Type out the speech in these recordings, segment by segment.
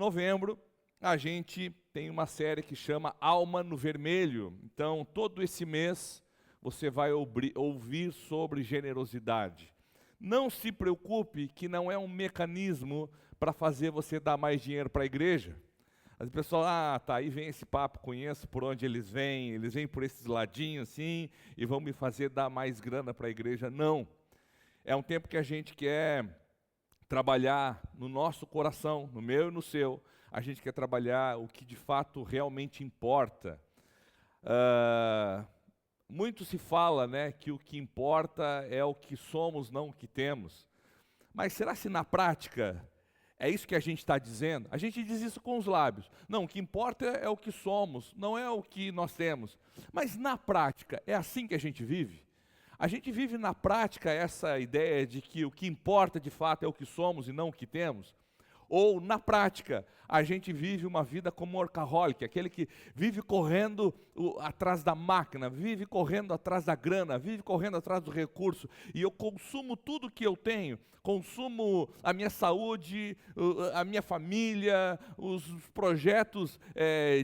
novembro, a gente tem uma série que chama Alma no Vermelho. Então, todo esse mês, você vai ouvir sobre generosidade. Não se preocupe que não é um mecanismo para fazer você dar mais dinheiro para a igreja. As pessoas, tá, aí vem esse papo, conheço por onde eles vêm por esses ladinhos assim, e vão me fazer dar mais grana para a igreja. Não. É um tempo que a gente quer trabalhar no nosso coração, no meu e no seu. A gente quer trabalhar o que de fato realmente importa. Muito se fala, né, que o que importa é o que somos, não o que temos. Mas será se na prática é isso que a gente está dizendo? A gente diz isso com os lábios. Não, o que importa é o que somos, não é o que nós temos. Mas na prática, é assim que a gente vive? A gente vive na prática essa ideia de que o que importa de fato é o que somos e não o que temos? Ou, na prática, a gente vive uma vida como workaholic, aquele que vive correndo atrás da máquina, vive correndo atrás da grana, vive correndo atrás do recurso, e eu consumo tudo que eu tenho, consumo a minha saúde, a minha família, os projetos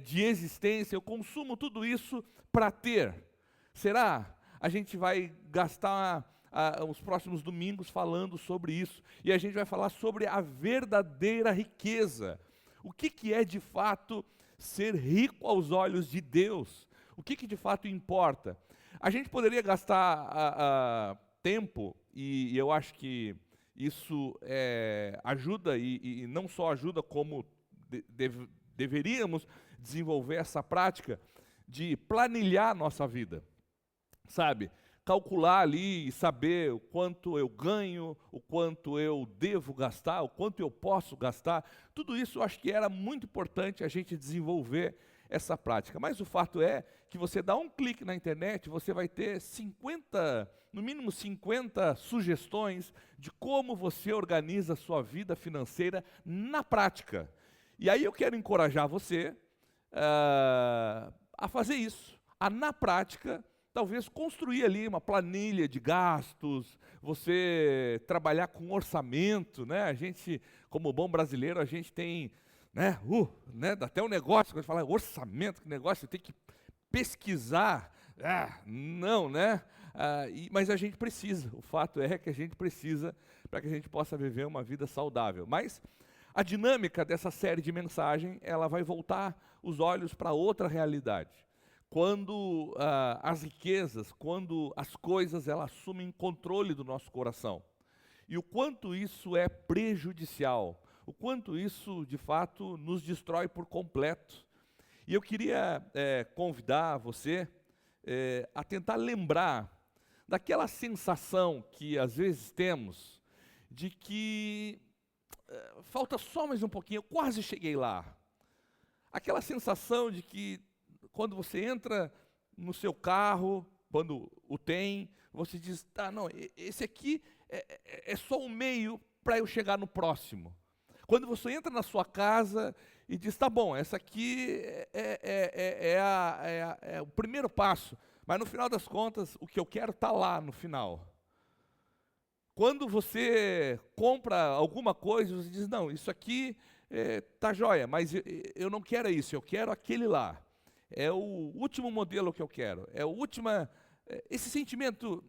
de existência, eu consumo tudo isso para ter. Será? A gente vai gastar os próximos domingos falando sobre isso. E a gente vai falar sobre a verdadeira riqueza. O que é de fato ser rico aos olhos de Deus? O que de fato importa? A gente poderia gastar tempo, e eu acho que isso ajuda, e não só ajuda, como deveríamos desenvolver essa prática de planilhar a nossa vida. Sabe? Calcular ali e saber o quanto eu ganho, o quanto eu devo gastar, o quanto eu posso gastar. Tudo isso eu acho que era muito importante a gente desenvolver essa prática. Mas o fato é que você dá um clique na internet, você vai ter no mínimo 50 sugestões de como você organiza a sua vida financeira na prática. E aí eu quero encorajar você a fazer isso, na prática, talvez construir ali uma planilha de gastos, você trabalhar com orçamento, né? A gente, como bom brasileiro, a gente tem, né? Dá até um negócio, quando fala orçamento, que negócio, tem que pesquisar. Não, né? Mas a gente precisa, o fato é que a gente precisa para que a gente possa viver uma vida saudável. Mas a dinâmica dessa série de mensagem, ela vai voltar os olhos para outra realidade. Quando as riquezas, quando as coisas, elas assumem controle do nosso coração. E o quanto isso é prejudicial, o quanto isso, de fato, nos destrói por completo. E eu queria convidar você a tentar lembrar daquela sensação que às vezes temos, de que falta só mais um pouquinho, eu quase cheguei lá. Aquela sensação de que quando você entra no seu carro, quando o tem, você diz, não, esse aqui é só um meio para eu chegar no próximo. Quando você entra na sua casa e diz, tá bom, essa aqui é o primeiro passo, mas no final das contas, o que eu quero está lá no final. Quando você compra alguma coisa, você diz, não, isso aqui tá jóia, mas eu não quero isso, eu quero aquele lá. É o último modelo que eu quero. É o último. Esse sentimento,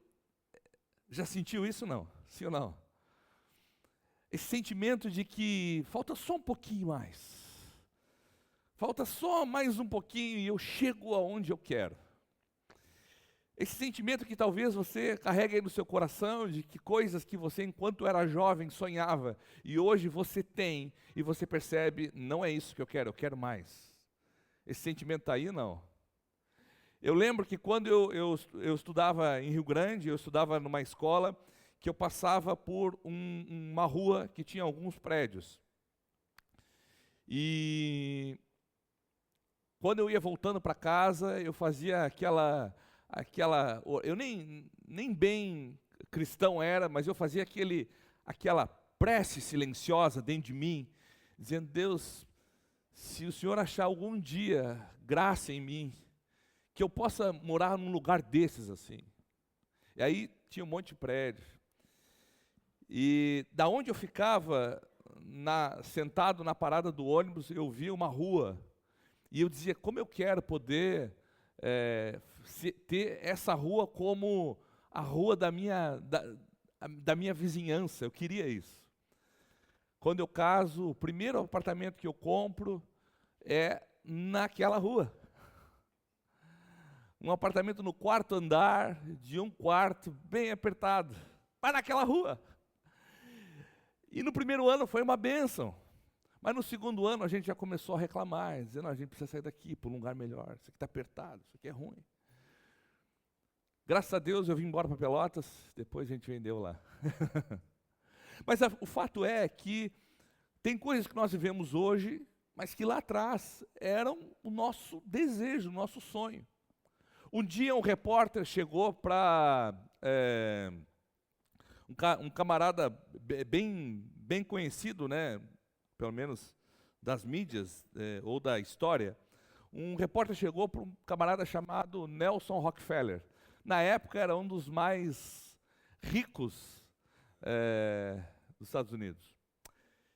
já sentiu isso não? Sim ou não? Esse sentimento de que falta só um pouquinho mais. Falta só mais um pouquinho e eu chego aonde eu quero. Esse sentimento que talvez você carregue aí no seu coração, de que coisas que você, enquanto era jovem, sonhava, e hoje você tem, e você percebe, não é isso que eu quero mais. Esse sentimento está aí, não? Eu lembro que quando eu estudava em Rio Grande, eu estudava numa escola, que eu passava por uma rua que tinha alguns prédios. E quando eu ia voltando para casa, eu fazia aquela eu nem bem cristão era, mas eu fazia aquela prece silenciosa dentro de mim, dizendo, Deus, se o Senhor achar algum dia graça em mim, que eu possa morar num lugar desses assim. E aí tinha um monte de prédio. E da onde eu ficava, sentado na parada do ônibus, eu via uma rua, e eu dizia, como eu quero poder ter essa rua como a rua da minha vizinhança, eu queria isso. Quando eu caso, o primeiro apartamento que eu compro é naquela rua. Um apartamento no 4º andar, de um quarto, bem apertado, mas naquela rua. E no primeiro ano foi uma bênção. Mas no segundo ano a gente já começou a reclamar, dizendo, a gente precisa sair daqui para um lugar melhor, isso aqui está apertado, isso aqui é ruim. Graças a Deus eu vim embora para Pelotas, depois a gente vendeu lá. Mas o fato é que tem coisas que nós vivemos hoje, mas que lá atrás eram o nosso desejo, o nosso sonho. Um dia um repórter chegou para um camarada bem conhecido, né, pelo menos das mídias ou da história. Um repórter chegou para um camarada chamado Nelson Rockefeller. Na época era um dos mais ricos dos Estados Unidos.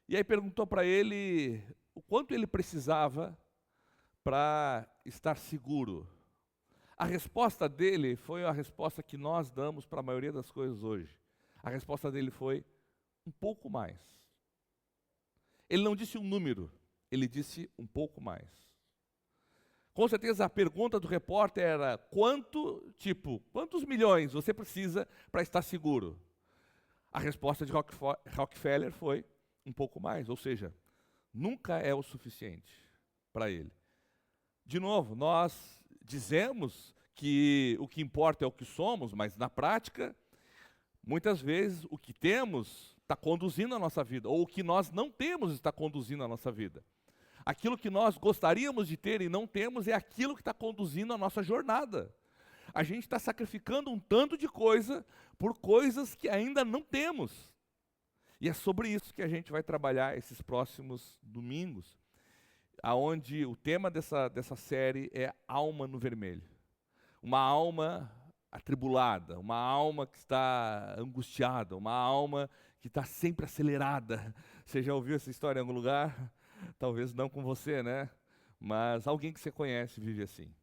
E aí perguntou para ele o quanto ele precisava para estar seguro. A resposta dele foi a resposta que nós damos para a maioria das coisas hoje. A resposta dele foi um pouco mais. Ele não disse um número, ele disse um pouco mais. Com certeza a pergunta do repórter era quantos milhões você precisa para estar seguro? A resposta de Rockefeller foi um pouco mais, ou seja, nunca é o suficiente para ele. De novo, nós dizemos que o que importa é o que somos, mas na prática, muitas vezes o que temos está conduzindo a nossa vida, ou o que nós não temos está conduzindo a nossa vida. Aquilo que nós gostaríamos de ter e não temos é aquilo que está conduzindo a nossa jornada. A gente está sacrificando um tanto de coisa por coisas que ainda não temos. E é sobre isso que a gente vai trabalhar esses próximos domingos, aonde o tema dessa série é alma no vermelho. Uma alma atribulada, uma alma que está angustiada, uma alma que está sempre acelerada. Você já ouviu essa história em algum lugar? Talvez não com você, né? Mas alguém que você conhece vive assim.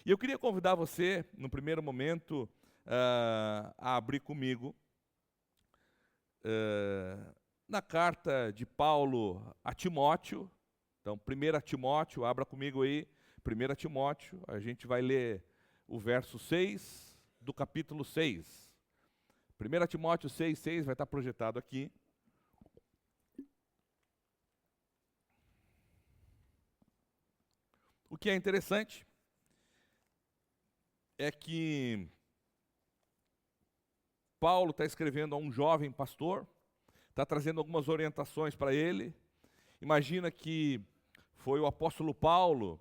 E eu queria convidar você, no primeiro momento, a abrir comigo na carta de Paulo a Timóteo. Então, 1 Timóteo, abra comigo aí, 1 Timóteo, a gente vai ler o verso 6 do capítulo 6. 1 Timóteo 6:6 vai estar projetado aqui. O que é interessante é que Paulo está escrevendo a um jovem pastor, está trazendo algumas orientações para ele. Imagina que foi o apóstolo Paulo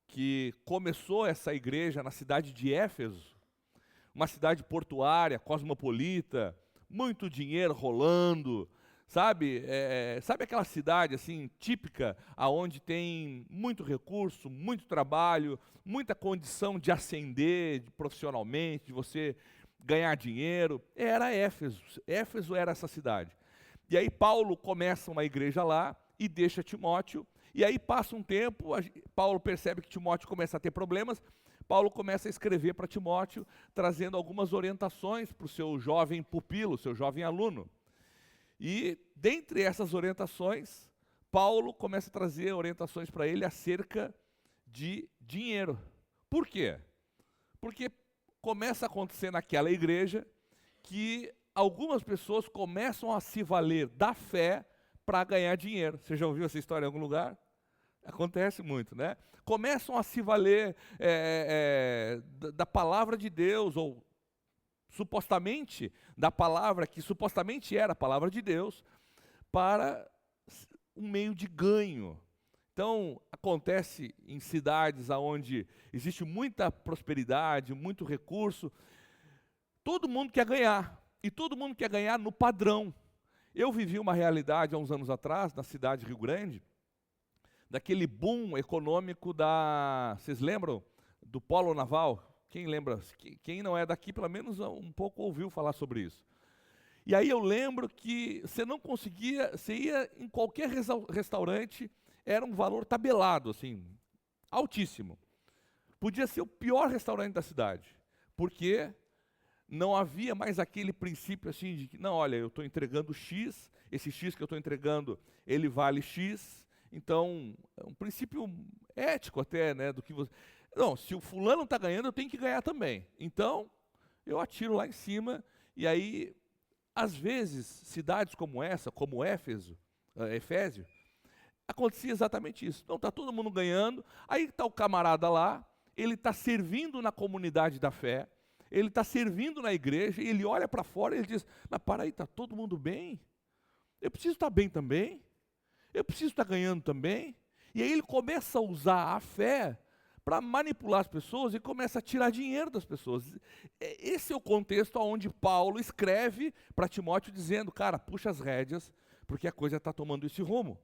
que começou essa igreja na cidade de Éfeso, uma cidade portuária, cosmopolita, muito dinheiro rolando, sabe? Sabe aquela cidade assim típica, aonde tem muito recurso, muito trabalho, muita condição de ascender profissionalmente, de você ganhar dinheiro? Era Éfeso. Éfeso era essa cidade. E aí Paulo começa uma igreja lá e deixa Timóteo. E aí passa um tempo, Paulo percebe que Timóteo começa a ter problemas. Paulo começa a escrever para Timóteo, trazendo algumas orientações para o seu jovem pupilo, seu jovem aluno. E dentre essas orientações, Paulo começa a trazer orientações para ele acerca de dinheiro. Por quê? Porque começa a acontecer naquela igreja que algumas pessoas começam a se valer da fé para ganhar dinheiro. Você já ouviu essa história em algum lugar? Acontece muito, né? Começam a se valer da palavra de Deus, ou supostamente da palavra que supostamente era a palavra de Deus, para um meio de ganho. Então, acontece em cidades onde existe muita prosperidade, muito recurso, todo mundo quer ganhar, e todo mundo quer ganhar no padrão. Eu vivi uma realidade há uns anos atrás, na cidade de Rio Grande, daquele boom econômico vocês lembram do polo naval? Quem lembra? Quem não é daqui, pelo menos um pouco ouviu falar sobre isso. E aí eu lembro que você não conseguia, você ia em qualquer restaurante, era um valor tabelado, assim, altíssimo. Podia ser o pior restaurante da cidade, porque não havia mais aquele princípio assim de que, não, olha, eu estou entregando X, esse X que eu estou entregando, ele vale X, então, é um princípio ético até, né, do que você... Não, se o fulano está ganhando, eu tenho que ganhar também. Então, eu atiro lá em cima, e aí, às vezes, cidades como essa, como Efésio, acontecia exatamente isso. Então, está todo mundo ganhando, aí está o camarada lá, ele está servindo na comunidade da fé, ele está servindo na igreja, e ele olha para fora e ele diz, mas para aí, está todo mundo bem? Eu preciso estar bem também? Eu preciso estar ganhando também? E aí ele começa a usar a fé para manipular as pessoas e começa a tirar dinheiro das pessoas. Esse é o contexto onde Paulo escreve para Timóteo dizendo, cara, puxa as rédeas, porque a coisa está tomando esse rumo.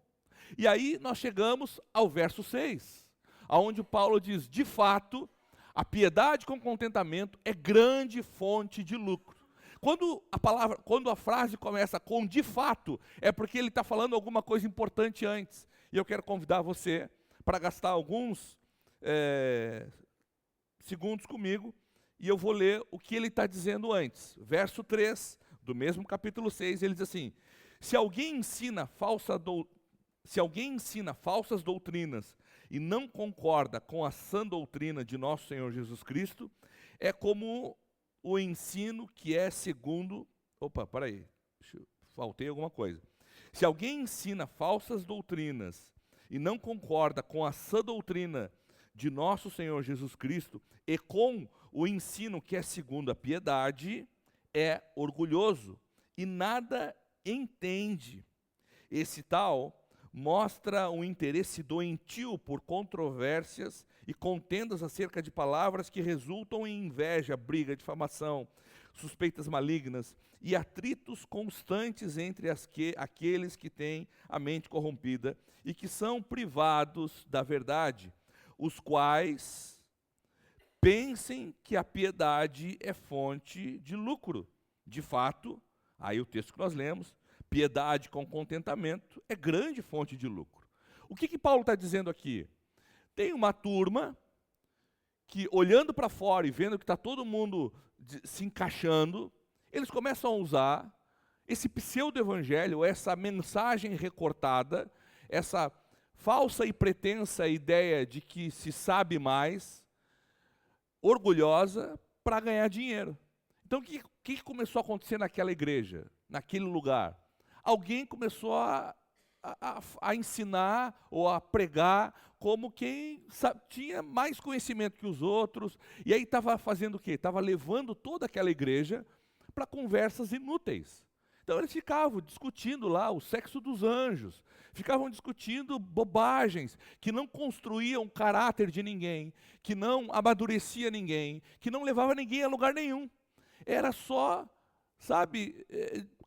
E aí nós chegamos ao verso 6, onde Paulo diz, de fato, a piedade com contentamento é grande fonte de lucro. Quando a frase começa com de fato, é porque ele está falando alguma coisa importante antes. E eu quero convidar você para gastar alguns segundos comigo, e eu vou ler o que ele está dizendo antes. Verso 3, do mesmo capítulo 6, ele diz assim, se alguém ensina falsas doutrinas e não concorda com a sã doutrina de nosso Senhor Jesus Cristo, é como o ensino que é segundo... faltei alguma coisa. Se alguém ensina falsas doutrinas e não concorda com a sã doutrina de nosso Senhor Jesus Cristo e com o ensino que é segundo a piedade, é orgulhoso e nada entende. Esse tal mostra um interesse doentio por controvérsias e contendas acerca de palavras que resultam em inveja, briga, difamação, suspeitas malignas e atritos constantes entre aqueles que têm a mente corrompida e que são privados da verdade, os quais pensem que a piedade é fonte de lucro. De fato, aí o texto que nós lemos, piedade com contentamento é grande fonte de lucro. O que Paulo está dizendo aqui? Tem uma turma que, olhando para fora e vendo que está todo mundo se encaixando, eles começam a usar esse pseudo-evangelho, essa mensagem recortada, essa falsa e pretensa ideia de que se sabe mais, orgulhosa, para ganhar dinheiro. Então, o que começou a acontecer naquela igreja, naquele lugar? Alguém começou a ensinar ou a pregar como quem tinha mais conhecimento que os outros, e aí estava fazendo o quê? Estava levando toda aquela igreja para conversas inúteis. Então eles ficavam discutindo lá o sexo dos anjos, ficavam discutindo bobagens que não construíam o caráter de ninguém, que não amadurecia ninguém, que não levava ninguém a lugar nenhum. Era só, sabe,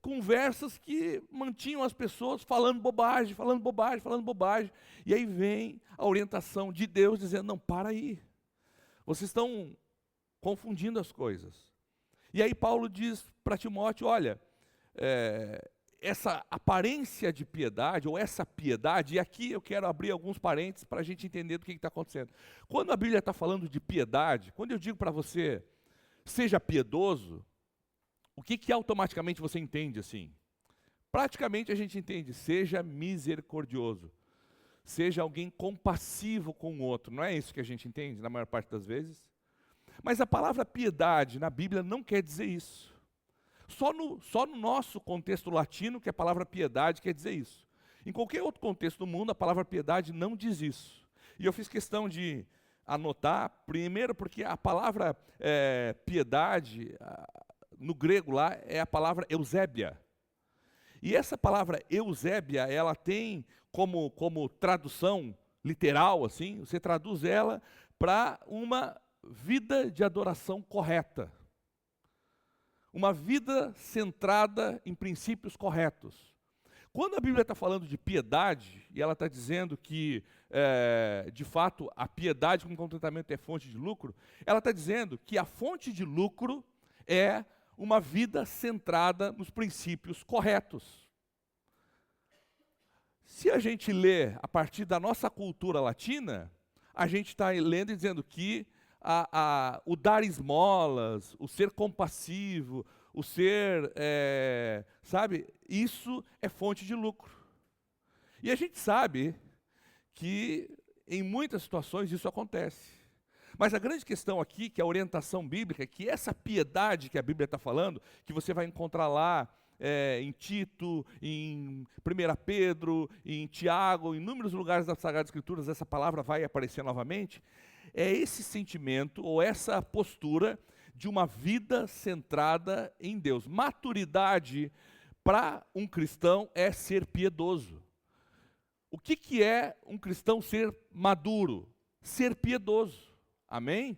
conversas que mantinham as pessoas falando bobagem, falando bobagem, falando bobagem. E aí vem a orientação de Deus dizendo, não, para aí. Vocês estão confundindo as coisas. E aí Paulo diz para Timóteo, olha, essa aparência de piedade, ou essa piedade, e aqui eu quero abrir alguns parênteses para a gente entender do que está acontecendo. Quando a Bíblia está falando de piedade, quando eu digo para você, seja piedoso, o que automaticamente você entende assim? Praticamente a gente entende, seja misericordioso, seja alguém compassivo com o outro, não é isso que a gente entende na maior parte das vezes? Mas a palavra piedade na Bíblia não quer dizer isso. Só no nosso contexto latino que a palavra piedade quer dizer isso. Em qualquer outro contexto do mundo, a palavra piedade não diz isso. E eu fiz questão de anotar, primeiro porque a palavra piedade, no grego lá, é a palavra eusébia. E essa palavra eusébia, ela tem como tradução literal, assim, você traduz ela para uma vida de adoração correta. Uma vida centrada em princípios corretos. Quando a Bíblia está falando de piedade, e ela está dizendo que, de fato, a piedade com contentamento é fonte de lucro, ela está dizendo que a fonte de lucro é uma vida centrada nos princípios corretos. Se a gente lê a partir da nossa cultura latina, a gente está lendo e dizendo que o dar esmolas, o ser compassivo, o ser, sabe, isso é fonte de lucro. E a gente sabe que em muitas situações isso acontece. Mas a grande questão aqui, que a orientação bíblica, que essa piedade que a Bíblia está falando, que você vai encontrar lá em Tito, em 1 Pedro, em Tiago, em inúmeros lugares das Sagradas Escrituras, essa palavra vai aparecer novamente, é esse sentimento ou essa postura de uma vida centrada em Deus. Maturidade para um cristão é ser piedoso. O que é um cristão ser maduro? Ser piedoso. Amém?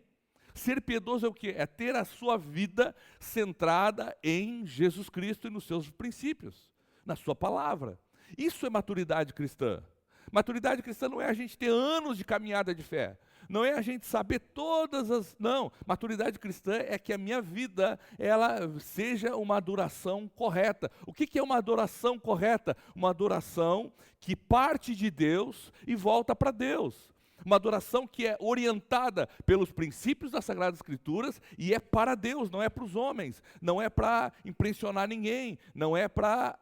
Ser piedoso é o quê? É ter a sua vida centrada em Jesus Cristo e nos seus princípios, na sua palavra. Isso é maturidade cristã. Maturidade cristã não é a gente ter anos de caminhada de fé. Não é a gente saber todas as... Não, maturidade cristã é que a minha vida, ela seja uma adoração correta. O que é uma adoração correta? Uma adoração que parte de Deus e volta para Deus. Uma adoração que é orientada pelos princípios das Sagradas Escrituras e é para Deus, não é para os homens, não é para impressionar ninguém, não é para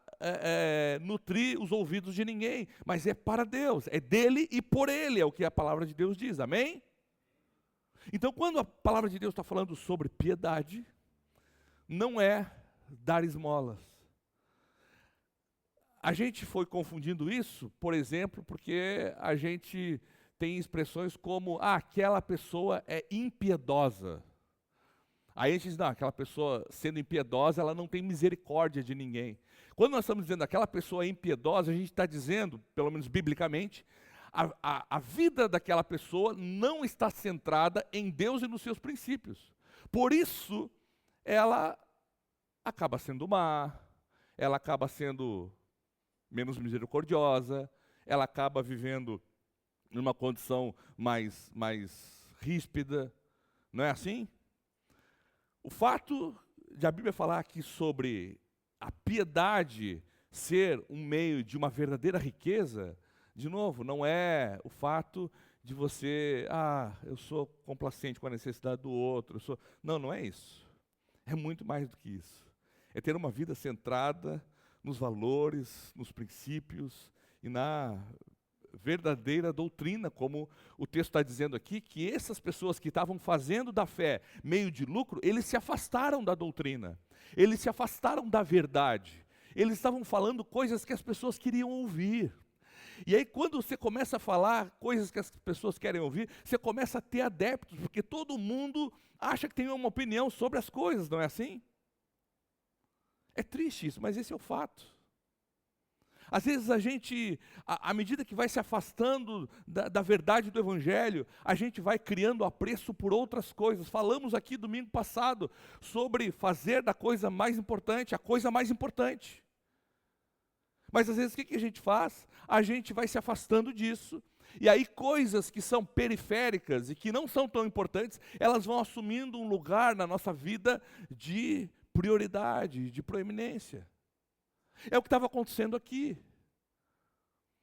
nutrir os ouvidos de ninguém, mas é para Deus, é dele e por ele, é o que a palavra de Deus diz, amém? Então, quando a palavra de Deus está falando sobre piedade, não é dar esmolas. A gente foi confundindo isso, por exemplo, porque a gente tem expressões como, aquela pessoa é impiedosa. Aí a gente diz, não, aquela pessoa sendo impiedosa, ela não tem misericórdia de ninguém. Quando nós estamos dizendo aquela pessoa é impiedosa, a gente está dizendo, pelo menos biblicamente, a vida daquela pessoa não está centrada em Deus e nos seus princípios. Por isso, ela acaba sendo má, ela acaba sendo menos misericordiosa, ela acaba vivendo numa condição mais ríspida, não é assim? O fato de a Bíblia falar aqui sobre a piedade ser um meio de uma verdadeira riqueza, de novo, não é o fato de você, eu sou complacente com a necessidade do outro, não é isso. É muito mais do que isso. É ter uma vida centrada nos valores, nos princípios e na verdadeira doutrina, como o texto está dizendo aqui, que essas pessoas que estavam fazendo da fé meio de lucro, eles se afastaram da doutrina, eles se afastaram da verdade, eles estavam falando coisas que as pessoas queriam ouvir. E aí quando você começa a falar coisas que as pessoas querem ouvir, você começa a ter adeptos, porque todo mundo acha que tem uma opinião sobre as coisas, não é assim? É triste isso, mas esse é o fato. Às vezes a gente, à medida que vai se afastando da verdade do Evangelho, a gente vai criando apreço por outras coisas. Falamos aqui domingo passado sobre fazer da coisa mais importante, a coisa mais importante. Mas às vezes o que a gente faz? A gente vai se afastando disso, e aí coisas que são periféricas e que não são tão importantes, elas vão assumindo um lugar na nossa vida de prioridade, de proeminência. É o que estava acontecendo aqui.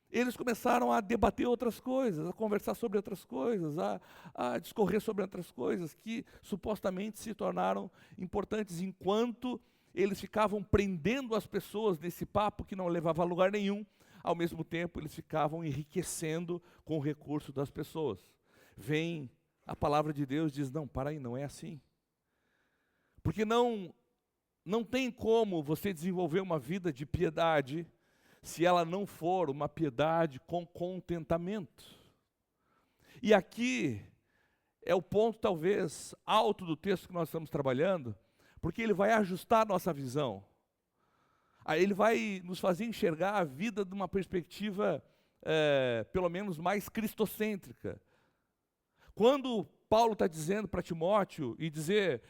Eles começaram a debater outras coisas, a conversar sobre outras coisas, a discorrer sobre outras coisas que supostamente se tornaram importantes, enquanto eles ficavam prendendo as pessoas nesse papo que não levava a lugar nenhum. Ao mesmo tempo, eles ficavam enriquecendo com o recurso das pessoas. Vem a palavra de Deus e diz, não, para aí, não é assim. Porque não tem como você desenvolver uma vida de piedade se ela não for uma piedade com contentamento. E aqui é o ponto talvez alto do texto que nós estamos trabalhando, porque ele vai ajustar a nossa visão. Aí ele vai nos fazer enxergar a vida de uma perspectiva, pelo menos mais cristocêntrica. Quando Paulo está dizendo para Timóteo, e dizer,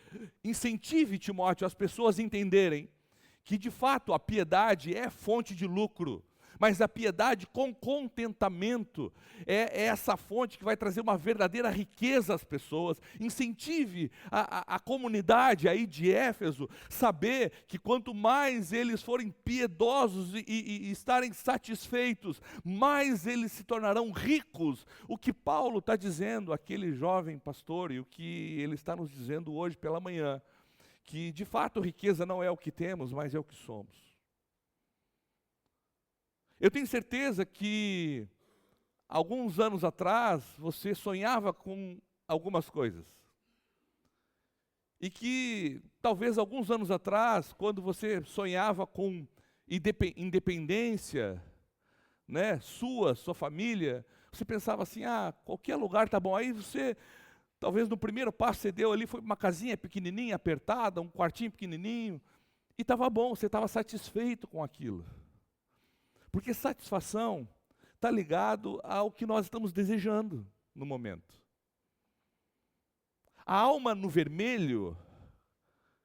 incentive Timóteo as pessoas a entenderem que de fato a piedade é fonte de lucro, Mas a piedade com contentamento é essa fonte que vai trazer uma verdadeira riqueza às pessoas. Incentive a comunidade aí de Éfeso, saber que quanto mais eles forem piedosos e estarem satisfeitos, mais eles se tornarão ricos. O que Paulo está dizendo, aquele jovem pastor, e o que ele está nos dizendo hoje pela manhã, que de fato riqueza não é o que temos, mas é o que somos. Eu tenho certeza que alguns anos atrás você sonhava com algumas coisas. E que talvez alguns anos atrás, quando você sonhava com independência, né, sua família, você pensava assim, qualquer lugar tá bom. Aí você, talvez no primeiro passo você deu ali, foi uma casinha pequenininha, apertada, um quartinho pequenininho, e estava bom, você estava satisfeito com aquilo. Porque satisfação está ligado ao que nós estamos desejando no momento. A alma no vermelho,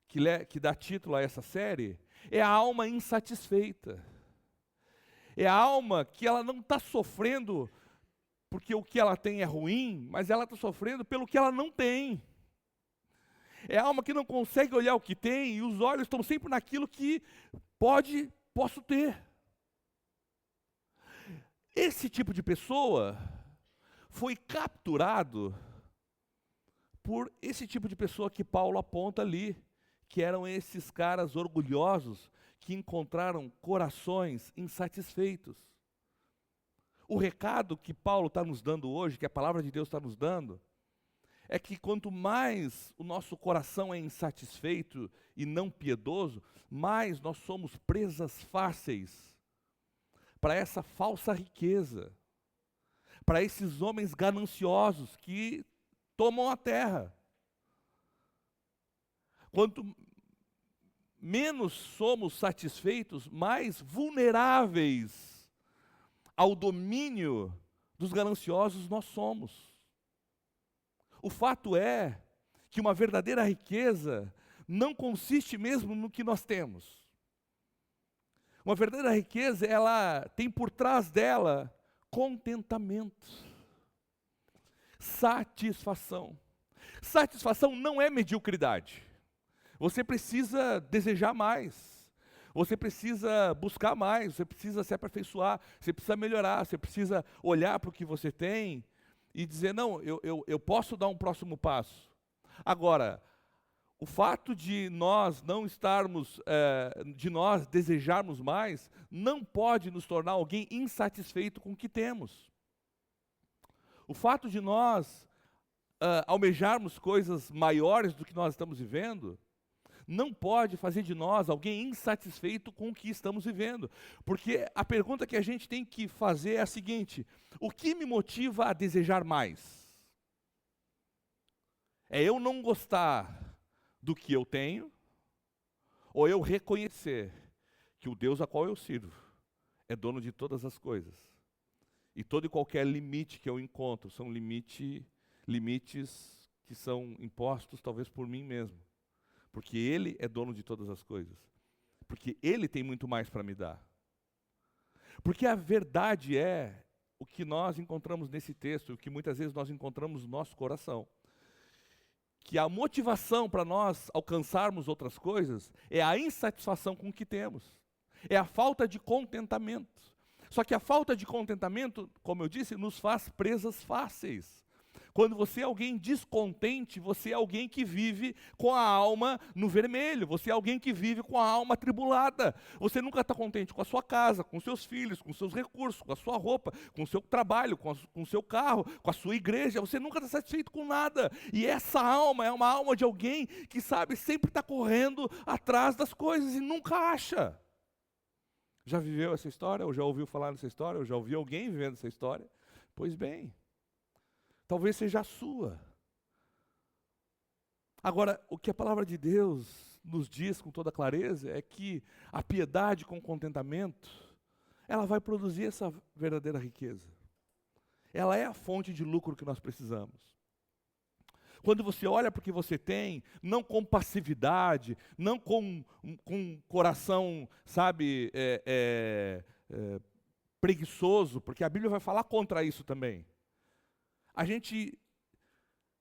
que dá título a essa série, é a alma insatisfeita. É a alma que ela não está sofrendo porque o que ela tem é ruim, mas ela está sofrendo pelo que ela não tem. É a alma que não consegue olhar o que tem e os olhos estão sempre naquilo que posso ter. Esse tipo de pessoa foi capturado por esse tipo de pessoa que Paulo aponta ali, que eram esses caras orgulhosos que encontraram corações insatisfeitos. O recado que Paulo está nos dando hoje, que a palavra de Deus está nos dando, é que quanto mais o nosso coração é insatisfeito e não piedoso, mais nós somos presas fáceis para essa falsa riqueza, para esses homens gananciosos que tomam a terra. Quanto menos somos satisfeitos, mais vulneráveis ao domínio dos gananciosos nós somos. O fato é que uma verdadeira riqueza não consiste mesmo no que nós temos. Uma verdadeira riqueza, ela tem por trás dela contentamento, satisfação. Satisfação não é mediocridade. Você precisa desejar mais, você precisa buscar mais, você precisa se aperfeiçoar, você precisa melhorar, você precisa olhar para o que você tem e dizer, não, eu posso dar um próximo passo. Agora, o fato de nós não estarmos, de nós desejarmos mais, não pode nos tornar alguém insatisfeito com o que temos. O fato de nós almejarmos coisas maiores do que nós estamos vivendo, não pode fazer de nós alguém insatisfeito com o que estamos vivendo. Porque a pergunta que a gente tem que fazer é a seguinte: o que me motiva a desejar mais? É eu não gostar do que eu tenho, ou eu reconhecer que o Deus a qual eu sirvo é dono de todas as coisas. E todo e qualquer limite que eu encontro são limites que são impostos talvez por mim mesmo. Porque Ele é dono de todas as coisas. Porque Ele tem muito mais para me dar. Porque a verdade é o que nós encontramos nesse texto, o que muitas vezes nós encontramos no nosso coração. Que a motivação para nós alcançarmos outras coisas é a insatisfação com o que temos. É a falta de contentamento. Só que a falta de contentamento, como eu disse, nos faz presas fáceis. Quando você é alguém descontente, você é alguém que vive com a alma no vermelho, você é alguém que vive com a alma atribulada. Você nunca está contente com a sua casa, com seus filhos, com seus recursos, com a sua roupa, com o seu trabalho, com o seu carro, com a sua igreja. Você nunca está satisfeito com nada. E essa alma é uma alma de alguém que sabe, sempre está correndo atrás das coisas e nunca acha. Já viveu essa história? Ou já ouviu falar nessa história? Ou já ouviu alguém vivendo essa história? Pois bem, talvez seja a sua. Agora, o que a palavra de Deus nos diz com toda clareza é que a piedade com contentamento, ela vai produzir essa verdadeira riqueza. Ela é a fonte de lucro que nós precisamos. Quando você olha para o que você tem, não com passividade, não com coração, sabe, preguiçoso, porque a Bíblia vai falar contra isso também. A gente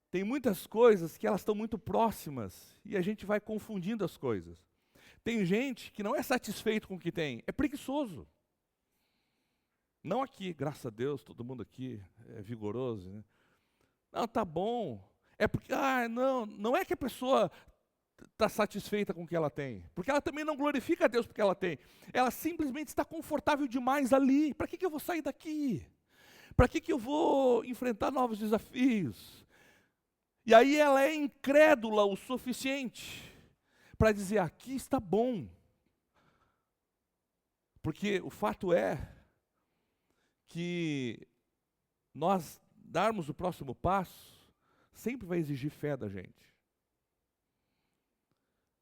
tem muitas coisas que elas estão muito próximas e a gente vai confundindo as coisas. Tem gente que não é satisfeito com o que tem, é preguiçoso. Não aqui, graças a Deus, todo mundo aqui é vigoroso, né? Não, tá bom. É porque, não é que a pessoa está satisfeita com o que ela tem, porque ela também não glorifica a Deus porque ela tem. Ela simplesmente está confortável demais ali. Para que eu vou sair daqui? Para que eu vou enfrentar novos desafios? E aí ela é incrédula o suficiente para dizer, aqui está bom. Porque o fato é que nós darmos o próximo passo sempre vai exigir fé da gente.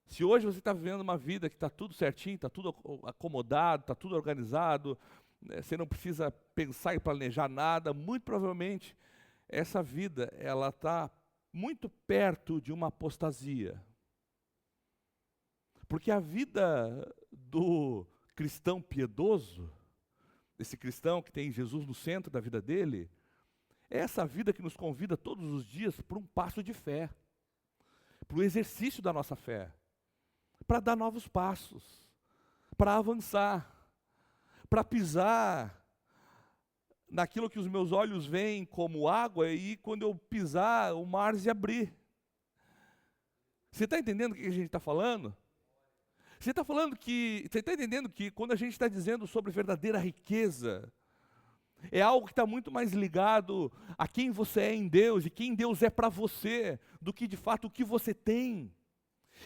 Se hoje você está vivendo uma vida que está tudo certinho, está tudo acomodado, está tudo organizado, você não precisa pensar e planejar nada, muito provavelmente essa vida ela está muito perto de uma apostasia. Porque a vida do cristão piedoso, esse cristão que tem Jesus no centro da vida dele, é essa vida que nos convida todos os dias para um passo de fé, para o exercício da nossa fé, para dar novos passos, para avançar, para pisar naquilo que os meus olhos veem como água e quando eu pisar o mar se abrir. Você está entendendo o que a gente está falando? Você está entendendo que quando a gente está dizendo sobre verdadeira riqueza, é algo que está muito mais ligado a quem você é em Deus e quem Deus é para você, do que de fato o que você tem.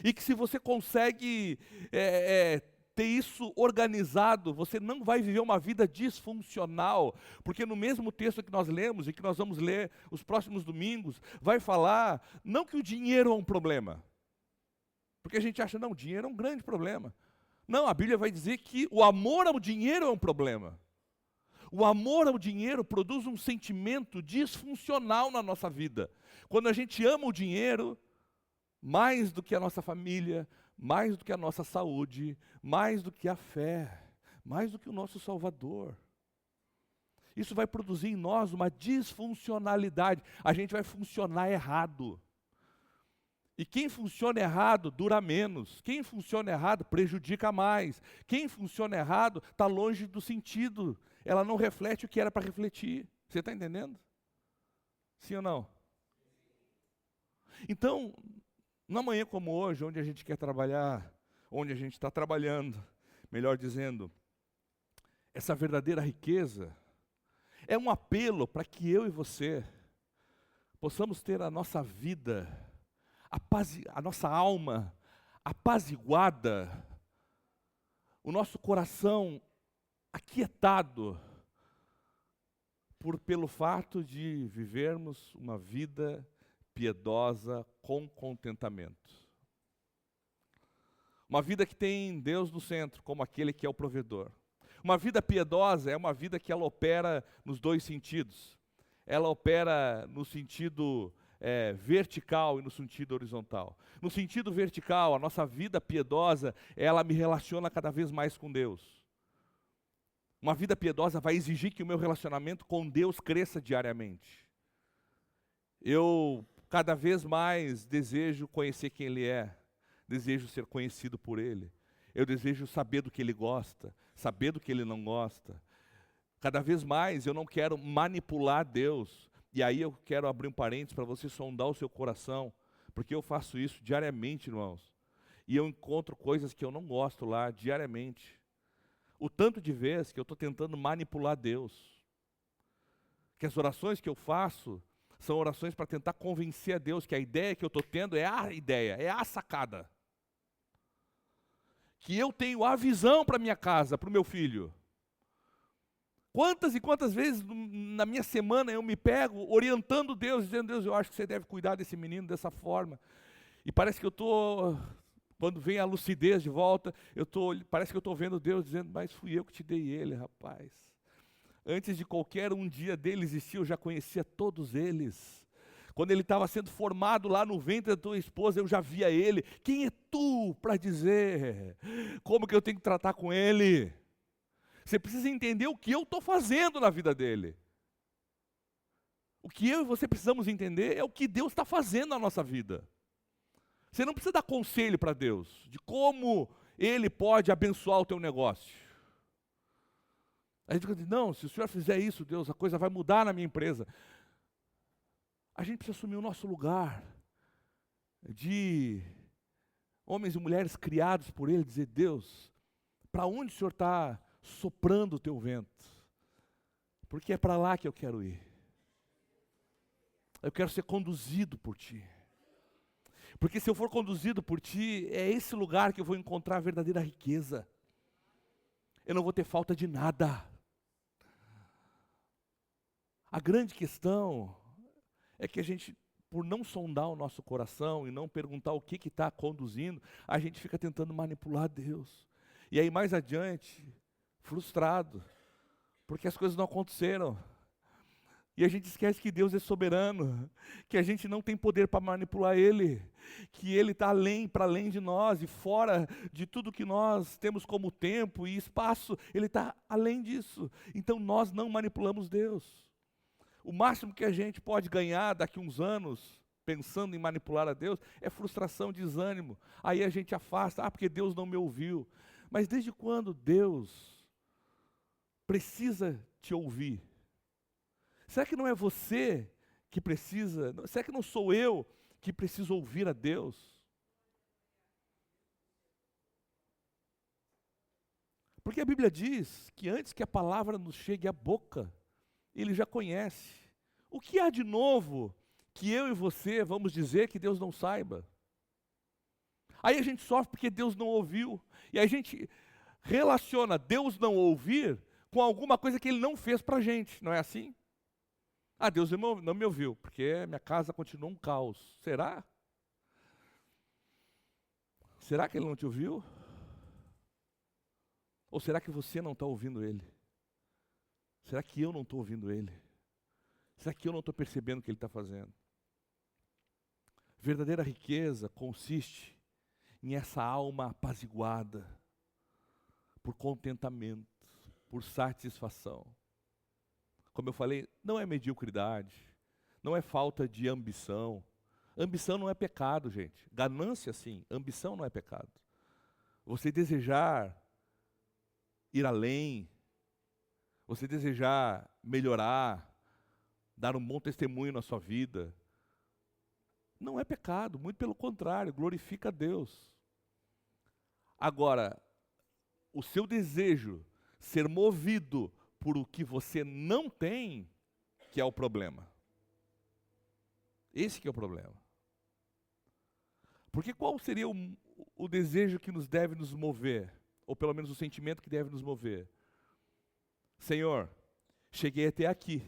E que se você consegue ter isso organizado, você não vai viver uma vida disfuncional, porque no mesmo texto que nós lemos e que nós vamos ler os próximos domingos, vai falar, não que o dinheiro é um problema, porque a gente acha, não, o dinheiro é um grande problema. Não, a Bíblia vai dizer que o amor ao dinheiro é um problema. O amor ao dinheiro produz um sentimento disfuncional na nossa vida. Quando a gente ama o dinheiro, mais do que a nossa família, mais do que a nossa saúde, mais do que a fé, mais do que o nosso Salvador. Isso vai produzir em nós uma disfuncionalidade. A gente vai funcionar errado. E quem funciona errado dura menos. Quem funciona errado prejudica mais. Quem funciona errado está longe do sentido. Ela não reflete o que era para refletir. Você está entendendo? Sim ou não? Então, numa manhã como hoje, onde a gente quer trabalhar, onde a gente está trabalhando, melhor dizendo, essa verdadeira riqueza é um apelo para que eu e você possamos ter a nossa vida, a nossa alma apaziguada, o nosso coração aquietado pelo fato de vivermos uma vida piedosa com contentamento. Uma vida que tem Deus no centro, como aquele que é o provedor. Uma vida piedosa é uma vida que ela opera nos dois sentidos. Ela opera no sentido vertical e no sentido horizontal. No sentido vertical, a nossa vida piedosa, ela me relaciona cada vez mais com Deus. Uma vida piedosa vai exigir que o meu relacionamento com Deus cresça diariamente. Eu cada vez mais desejo conhecer quem Ele é, desejo ser conhecido por Ele, eu desejo saber do que Ele gosta, saber do que Ele não gosta. Cada vez mais eu não quero manipular Deus, e aí eu quero abrir um parênteses para você sondar o seu coração, porque eu faço isso diariamente, irmãos, e eu encontro coisas que eu não gosto lá diariamente. O tanto de vezes que eu estou tentando manipular Deus, que as orações que eu faço são orações para tentar convencer a Deus que a ideia que eu estou tendo é a ideia, é a sacada. Que eu tenho a visão para minha casa, para o meu filho. Quantas e quantas vezes na minha semana eu me pego orientando Deus, dizendo, Deus, eu acho que você deve cuidar desse menino dessa forma. E parece que eu estou, quando vem a lucidez de volta, parece que eu estou vendo Deus dizendo, mas fui eu que te dei ele, rapaz. Antes de qualquer um dia dele existir, eu já conhecia todos eles. Quando ele estava sendo formado lá no ventre da tua esposa, eu já via ele. Quem é tu para dizer como que eu tenho que tratar com ele? Você precisa entender o que eu estou fazendo na vida dele. O que eu e você precisamos entender é o que Deus está fazendo na nossa vida. Você não precisa dar conselho para Deus de como Ele pode abençoar o teu negócio. A gente fica dizendo, não, se o Senhor fizer isso, Deus, a coisa vai mudar na minha empresa. A gente precisa assumir o nosso lugar de homens e mulheres criados por Ele, dizer, Deus, para onde o Senhor está soprando o teu vento? Porque é para lá que eu quero ir. Eu quero ser conduzido por Ti. Porque se eu for conduzido por Ti, é esse lugar que eu vou encontrar a verdadeira riqueza. Eu não vou ter falta de nada. A grande questão é que a gente, por não sondar o nosso coração e não perguntar o que está conduzindo, a gente fica tentando manipular Deus. E aí mais adiante, frustrado, porque as coisas não aconteceram. E a gente esquece que Deus é soberano, que a gente não tem poder para manipular Ele, que Ele está para além de nós e fora de tudo que nós temos como tempo e espaço, Ele está além disso. Então nós não manipulamos Deus. O máximo que a gente pode ganhar daqui a uns anos, pensando em manipular a Deus, é frustração, desânimo. Aí a gente afasta, porque Deus não me ouviu. Mas desde quando Deus precisa te ouvir? Será que não é você que precisa? Será que não sou eu que preciso ouvir a Deus? Porque a Bíblia diz que antes que a palavra nos chegue à boca, Ele já conhece. O que há de novo que eu e você vamos dizer que Deus não saiba? Aí a gente sofre porque Deus não ouviu. E a gente relaciona Deus não ouvir com alguma coisa que Ele não fez para a gente, não é assim? Deus não me ouviu, porque minha casa continua um caos. Será? Será que Ele não te ouviu? Ou será que você não está ouvindo Ele? Será que eu não estou ouvindo Ele? Será que eu não estou percebendo o que Ele está fazendo? Verdadeira riqueza consiste em essa alma apaziguada, por contentamento, por satisfação. Como eu falei, não é mediocridade, não é falta de ambição. Ambição não é pecado, gente. Ganância, sim. Ambição não é pecado. Você desejar ir além, você desejar melhorar, dar um bom testemunho na sua vida, não é pecado, muito pelo contrário, glorifica a Deus. Agora, o seu desejo ser movido por o que você não tem, que é o problema. Esse que é o problema. Porque qual seria o desejo que nos deve nos mover? Ou pelo menos o sentimento que deve nos mover? Senhor, cheguei até aqui.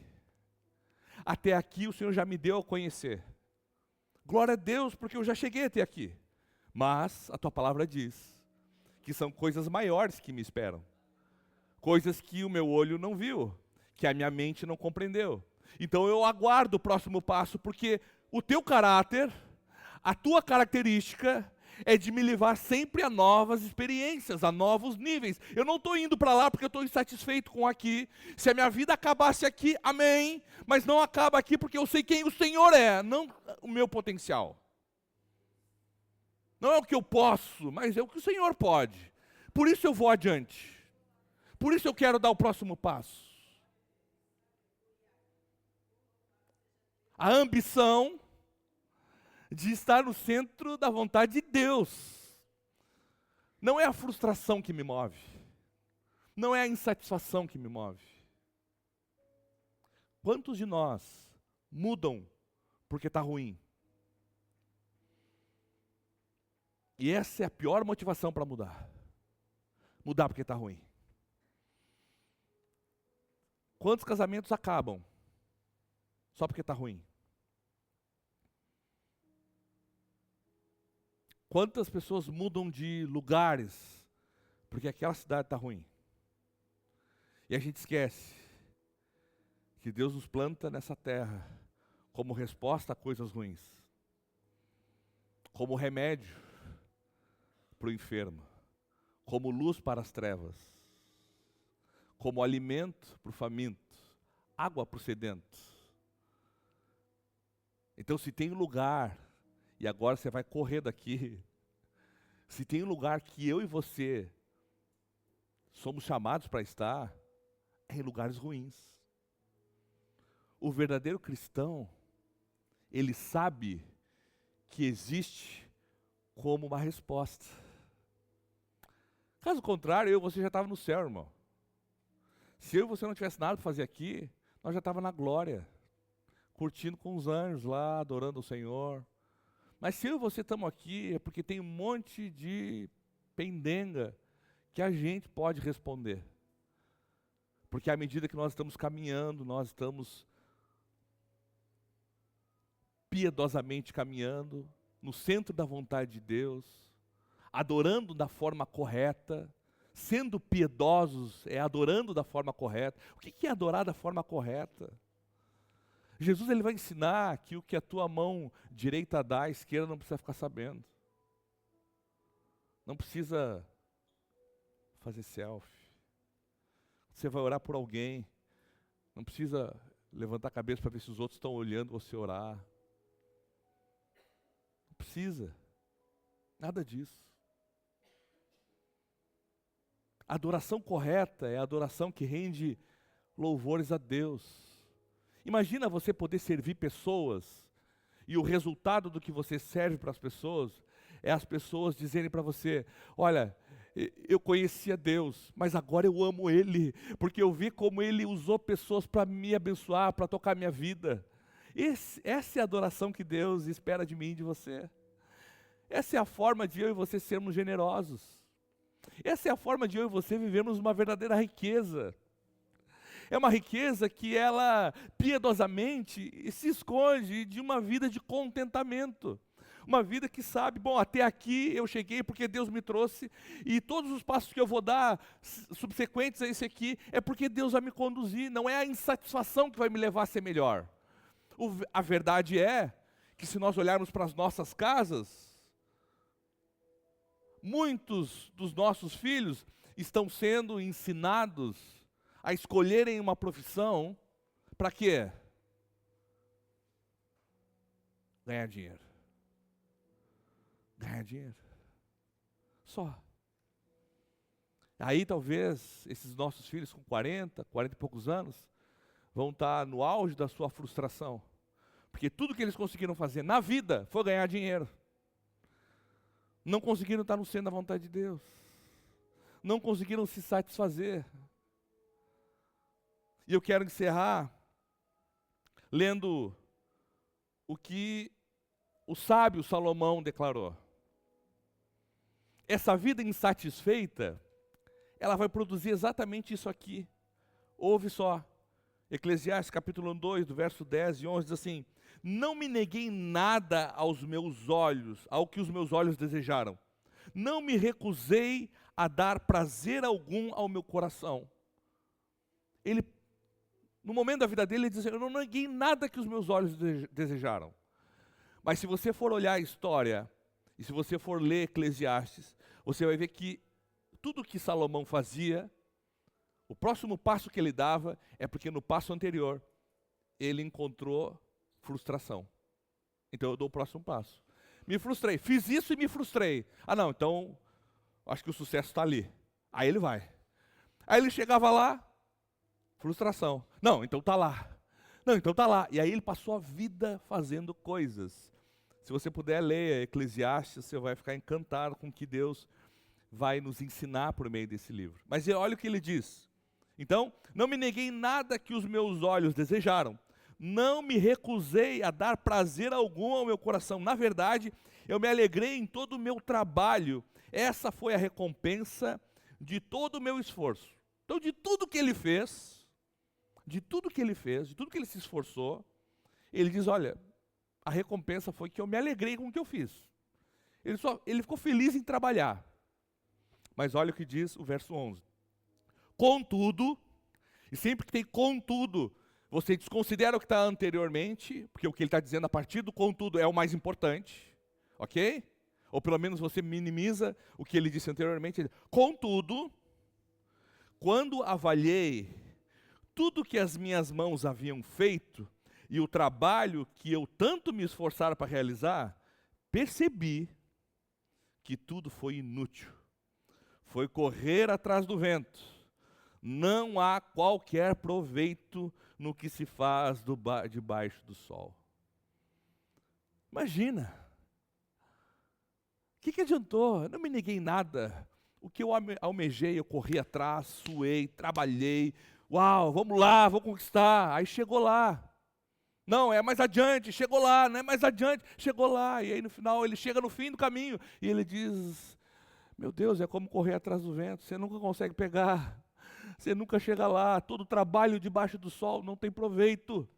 Até aqui o Senhor já me deu a conhecer. Glória a Deus, porque eu já cheguei até aqui. Mas a Tua palavra diz que são coisas maiores que me esperam. Coisas que o meu olho não viu, que a minha mente não compreendeu. Então eu aguardo o próximo passo, porque o teu caráter, a tua característica é de me levar sempre a novas experiências, a novos níveis. Eu não estou indo para lá porque eu estou insatisfeito com aqui. Se a minha vida acabasse aqui, amém, mas não acaba aqui porque eu sei quem o Senhor é, não o meu potencial. Não é o que eu posso, mas é o que o Senhor pode. Por isso eu vou adiante. Por isso eu quero dar o próximo passo. A ambição de estar no centro da vontade de Deus. Não é a frustração que me move. Não é a insatisfação que me move. Quantos de nós mudam porque está ruim? E essa é a pior motivação para mudar. Mudar porque está ruim. Quantos casamentos acabam só porque está ruim? Quantas pessoas mudam de lugares porque aquela cidade está ruim? E a gente esquece que Deus nos planta nessa terra como resposta a coisas ruins, como remédio para o enfermo, como luz para as trevas, como alimento para o faminto, água para o sedento. Então, se tem lugar, e agora você vai correr daqui, se tem lugar que eu e você somos chamados para estar, é em lugares ruins. O verdadeiro cristão, ele sabe que existe como uma resposta. Caso contrário, eu e você já estava no céu, irmão. Se eu e você não tivesse nada para fazer aqui, nós já estávamos na glória, curtindo com os anjos lá, adorando o Senhor. Mas se eu e você estamos aqui, é porque tem um monte de pendenga que a gente pode responder. Porque à medida que nós estamos caminhando, nós estamos piedosamente caminhando no centro da vontade de Deus, adorando da forma correta, sendo piedosos, adorando da forma correta. O que é adorar da forma correta? Jesus ele vai ensinar que o que a tua mão direita dá, a esquerda não precisa ficar sabendo. Não precisa fazer selfie. Você vai orar por alguém, não precisa levantar a cabeça para ver se os outros estão olhando você orar. Não precisa. Nada disso. A adoração correta é a adoração que rende louvores a Deus. Imagina você poder servir pessoas e o resultado do que você serve para as pessoas é as pessoas dizerem para você: olha, eu conhecia Deus, mas agora eu amo Ele, porque eu vi como Ele usou pessoas para me abençoar, para tocar minha vida. Essa é a adoração que Deus espera de mim e de você. Essa é a forma de eu e você sermos generosos. Essa é a forma de eu e você vivermos uma verdadeira riqueza. É uma riqueza que ela piedosamente se esconde de uma vida de contentamento. Uma vida que sabe, bom, até aqui eu cheguei porque Deus me trouxe, e todos os passos que eu vou dar, subsequentes a esse aqui, é porque Deus vai me conduzir, não é a insatisfação que vai me levar a ser melhor. A verdade é que se nós olharmos para as nossas casas, muitos dos nossos filhos estão sendo ensinados a escolherem uma profissão, para quê? Ganhar dinheiro. Ganhar dinheiro. Só. Aí talvez esses nossos filhos com 40 e poucos anos, vão estar no auge da sua frustração. Porque tudo que eles conseguiram fazer na vida foi ganhar dinheiro. Não conseguiram estar no centro da vontade de Deus. Não conseguiram se satisfazer. E eu quero encerrar lendo o que o sábio Salomão declarou. Essa vida insatisfeita, ela vai produzir exatamente isso aqui. Ouve só. Eclesiastes capítulo 2, do verso 10 e 11, diz assim: não me neguei nada aos meus olhos, ao que os meus olhos desejaram. Não me recusei a dar prazer algum ao meu coração. Ele, no momento da vida dele, ele diz: eu não neguei nada que os meus olhos desejaram. Mas se você for olhar a história, e se você for ler Eclesiastes, você vai ver que tudo que Salomão fazia, o próximo passo que ele dava, é porque no passo anterior, ele encontrou frustração. Então eu dou o próximo passo. Me frustrei, fiz isso e me frustrei. Ah não, então acho que o sucesso está ali. Aí ele vai. Aí ele chegava lá, frustração. Não, então está lá. Não, então está lá. E aí ele passou a vida fazendo coisas. Se você puder ler Eclesiastes, você vai ficar encantado com o que Deus vai nos ensinar por meio desse livro. Mas olha o que ele diz. Então, não me neguei nada que os meus olhos desejaram. Não me recusei a dar prazer algum ao meu coração. Na verdade, eu me alegrei em todo o meu trabalho. Essa foi a recompensa de todo o meu esforço. Então, de tudo que ele fez, de tudo que ele se esforçou, ele diz, olha, a recompensa foi que eu me alegrei com o que eu fiz. Ele ficou feliz em trabalhar. Mas olha o que diz o verso 11. Contudo, e sempre que tem contudo, você desconsidera o que está anteriormente, porque o que ele está dizendo a partir do contudo é o mais importante, ok? Ou pelo menos você minimiza o que ele disse anteriormente. Contudo, Quando avaliei tudo que as minhas mãos haviam feito e o trabalho que eu tanto me esforçara para realizar, percebi que tudo foi inútil. Foi correr atrás do vento. Não há qualquer proveito no que se faz debaixo do sol. Imagina. O que adiantou? Eu não me neguei nada. O que eu almejei, eu corri atrás, suei, trabalhei. Uau, vamos lá, vou conquistar. Aí chegou lá. Não, é mais adiante, chegou lá, não é mais adiante, chegou lá. E aí no final ele chega no fim do caminho e ele diz: meu Deus, é como correr atrás do vento, você nunca consegue pegar, você nunca chega lá, todo trabalho debaixo do sol não tem proveito.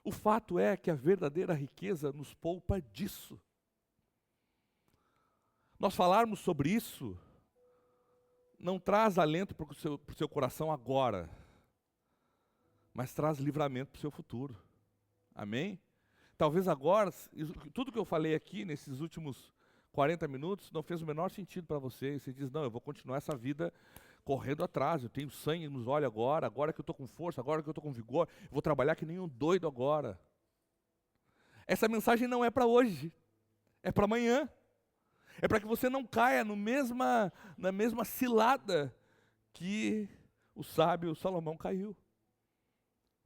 O fato é que a verdadeira riqueza nos poupa disso. Nós falarmos sobre isso não traz alento para o seu coração agora, mas traz livramento para o seu futuro. Amém? Talvez agora, tudo que eu falei aqui nesses últimos 40 minutos não fez o menor sentido para você. Você diz: não, eu vou continuar essa vida correndo atrás, eu tenho sangue nos olhos agora que eu estou com força, agora que eu estou com vigor, eu vou trabalhar que nem um doido agora. Essa mensagem não é para hoje, é para amanhã. É para que você não caia na mesma cilada que o sábio Salomão caiu.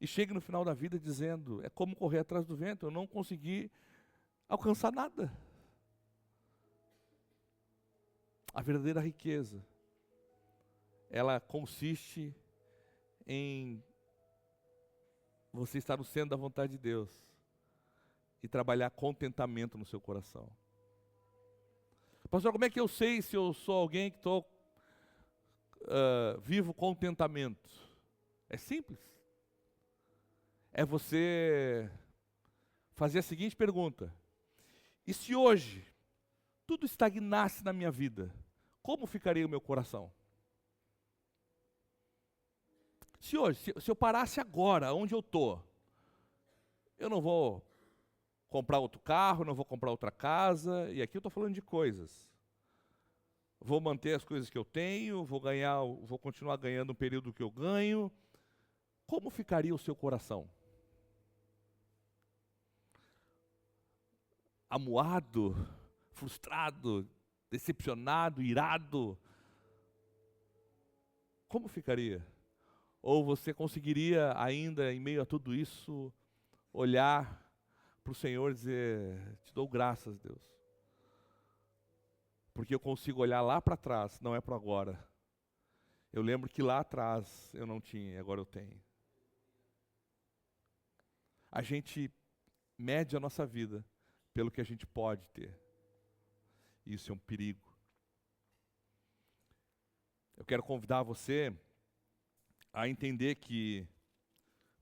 E chegue no final da vida dizendo: é como correr atrás do vento, eu não consegui alcançar nada. A verdadeira riqueza, ela consiste em você estar no centro da vontade de Deus e trabalhar contentamento no seu coração. Pastor, como é que eu sei se eu sou alguém que vivo contentamento? É simples. É você fazer a seguinte pergunta: e se hoje tudo estagnasse na minha vida, como ficaria o meu coração? Se hoje, se eu parasse agora, onde eu estou, eu não vou comprar outro carro, não vou comprar outra casa, e aqui eu estou falando de coisas. Vou manter as coisas que eu tenho, vou continuar ganhando o período que eu ganho. Como ficaria o seu coração? Amuado, frustrado, decepcionado, irado? Como ficaria? Ou você conseguiria ainda, em meio a tudo isso, olhar para o Senhor e dizer: te dou graças, Deus, porque eu consigo olhar lá para trás, não é para agora. Eu lembro que lá atrás eu não tinha, agora eu tenho. A gente mede a nossa vida pelo que a gente pode ter. Isso é um perigo. Eu quero convidar você a entender que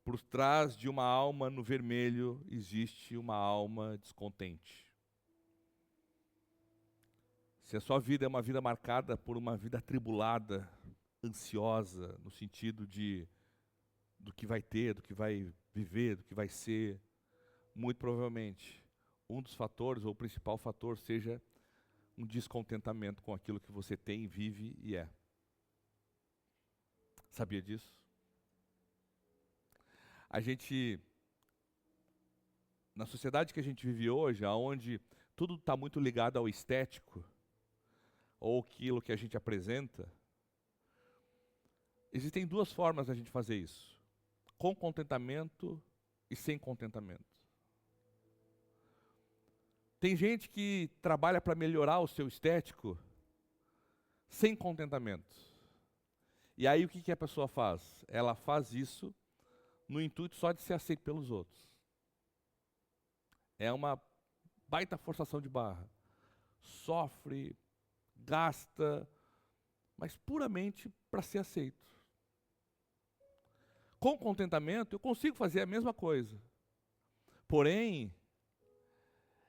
por trás de uma alma no vermelho existe uma alma descontente. Se a sua vida é uma vida marcada por uma vida atribulada, ansiosa, no sentido do que vai ter, do que vai viver, do que vai ser, muito provavelmente um dos fatores, ou o principal fator, seja um descontentamento com aquilo que você tem, vive e é. Sabia disso? A gente, na sociedade que a gente vive hoje, onde tudo está muito ligado ao estético, ou aquilo que a gente apresenta, existem duas formas da gente fazer isso: com contentamento e sem contentamento. Tem gente que trabalha para melhorar o seu estético sem contentamento. E aí o que a pessoa faz? Ela faz isso no intuito só de ser aceito pelos outros. É uma baita forçação de barra. Sofre, gasta, mas puramente para ser aceito. Com contentamento eu consigo fazer a mesma coisa. Porém,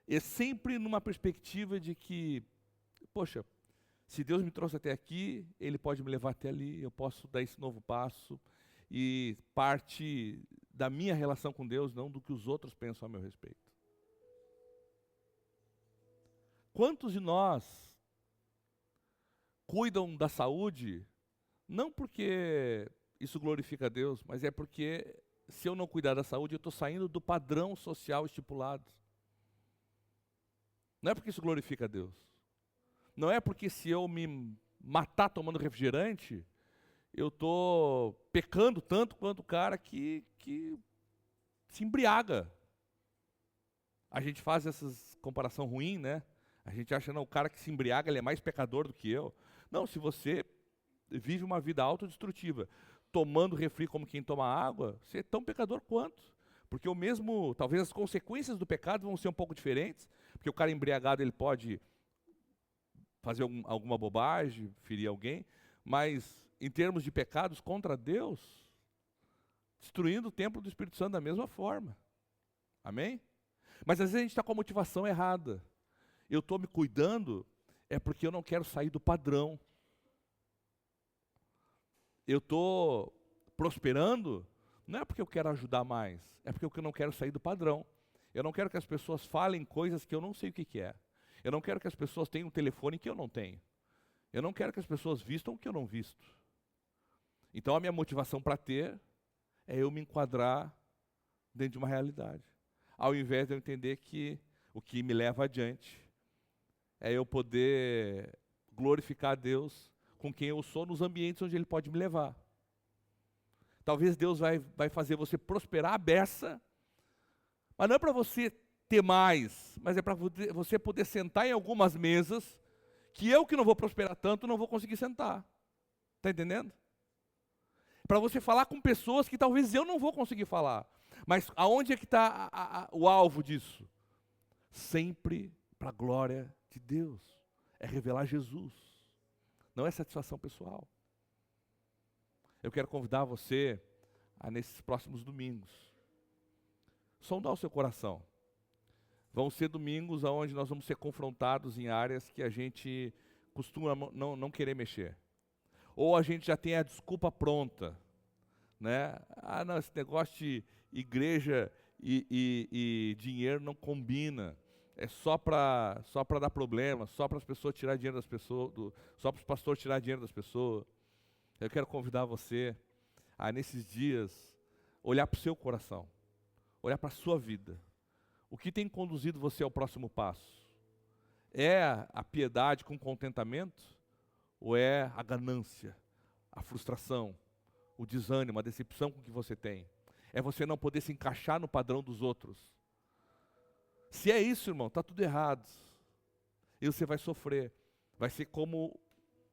é sempre numa perspectiva de que, poxa, se Deus me trouxe até aqui, Ele pode me levar até ali, eu posso dar esse novo passo, e parte da minha relação com Deus, não do que os outros pensam a meu respeito. Quantos de nós cuidam da saúde, não porque isso glorifica a Deus, mas é porque se eu não cuidar da saúde, eu estou saindo do padrão social estipulado. Não é porque isso glorifica a Deus. Não é porque se eu me matar tomando refrigerante, eu estou pecando tanto quanto o cara que se embriaga. A gente faz essas comparação ruim, né? A gente acha, não, o cara que se embriaga, ele é mais pecador do que eu. Não, se você vive uma vida autodestrutiva, tomando refri como quem toma água, você é tão pecador quanto. Porque o mesmo, talvez as consequências do pecado vão ser um pouco diferentes, porque o cara embriagado, ele pode fazer alguma bobagem, ferir alguém, mas em termos de pecados contra Deus, destruindo o templo do Espírito Santo da mesma forma. Amém? Mas às vezes a gente está com a motivação errada. Eu estou me cuidando, é porque eu não quero sair do padrão. Eu estou prosperando, não é porque eu quero ajudar mais, é porque eu não quero sair do padrão. Eu não quero que as pessoas falem coisas que eu não sei o que é. Eu não quero que as pessoas tenham um telefone que eu não tenho. Eu não quero que as pessoas vistam o que eu não visto. Então a minha motivação para ter é eu me enquadrar dentro de uma realidade. Ao invés de eu entender que o que me leva adiante é eu poder glorificar a Deus com quem eu sou nos ambientes onde Ele pode me levar. Talvez Deus vai fazer você prosperar a beça, mas não é para você ter mais, mas é para você poder sentar em algumas mesas que eu que não vou prosperar tanto não vou conseguir sentar. Está entendendo? Para você falar com pessoas que talvez eu não vou conseguir falar. Mas aonde é que está o alvo disso? Sempre para a glória de Deus. É revelar Jesus. Não é satisfação pessoal. Eu quero convidar você a, nesses próximos domingos, sondar o seu coração. Vão ser domingos onde nós vamos ser confrontados em áreas que a gente costuma não querer mexer. Ou a gente já tem a desculpa pronta, né? Ah, não, esse negócio de igreja e dinheiro não combina. É só para dar problema, só para as pessoas tirar dinheiro das pessoas, só para os pastores tirar dinheiro das pessoas. Eu quero convidar você a, nesses dias, olhar para o seu coração, olhar para a sua vida. O que tem conduzido você ao próximo passo? É a piedade com contentamento? Ou é a ganância, a frustração, o desânimo, a decepção com que você tem? É você não poder se encaixar no padrão dos outros. Se é isso, irmão, está tudo errado. E você vai sofrer. Vai ser como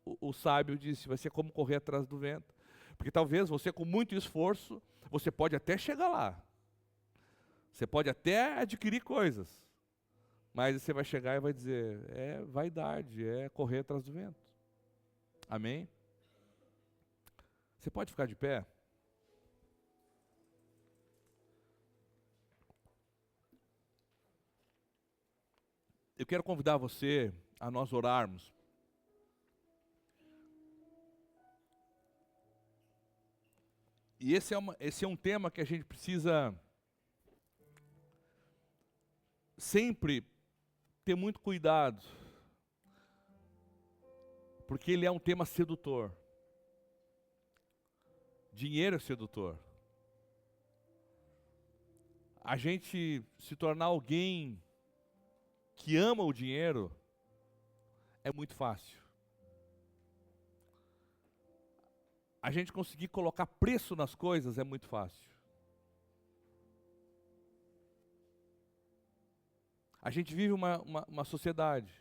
o sábio disse, vai ser como correr atrás do vento. Porque talvez você, com muito esforço, você pode até chegar lá. Você pode até adquirir coisas. Mas você vai chegar e vai dizer, é vaidade, é correr atrás do vento. Amém? Você pode ficar de pé? Eu quero convidar você a nós orarmos. E esse é um tema que a gente precisa sempre ter muito cuidado, porque ele é um tema sedutor. Dinheiro é sedutor. A gente se tornar alguém que ama o dinheiro é muito fácil. A gente conseguir colocar preço nas coisas é muito fácil. A gente vive uma sociedade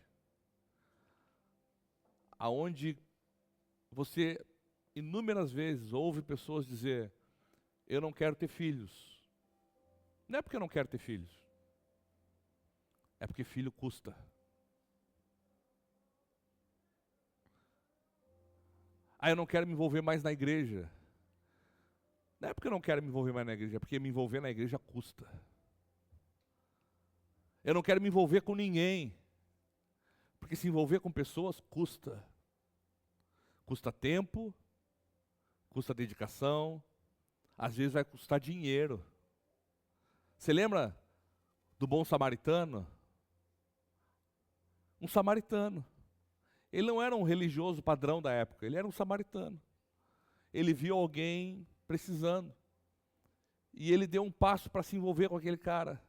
onde você inúmeras vezes ouve pessoas dizer, eu não quero ter filhos. Não é porque eu não quero ter filhos. É porque filho custa. Ah, eu não quero me envolver mais na igreja. Não é porque eu não quero me envolver mais na igreja, é porque me envolver na igreja custa. Eu não quero me envolver com ninguém, porque se envolver com pessoas custa. Custa tempo, custa dedicação, às vezes vai custar dinheiro. Você lembra do bom samaritano? Um samaritano. Ele não era um religioso padrão da época, ele era um samaritano. Ele viu alguém precisando. E ele deu um passo para se envolver com aquele cara.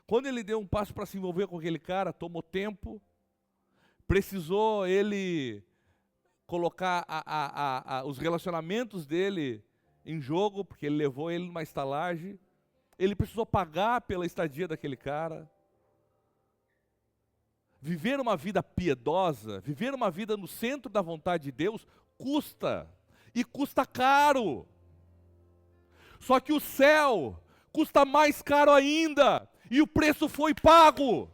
Quando ele deu um passo para se envolver com aquele cara, tomou tempo, precisou ele colocar os relacionamentos dele em jogo, porque ele levou ele numa estalagem. Ele precisou pagar pela estadia daquele cara. Viver uma vida piedosa, viver uma vida no centro da vontade de Deus, custa. E custa caro. Só que o céu custa mais caro ainda. E o preço foi pago.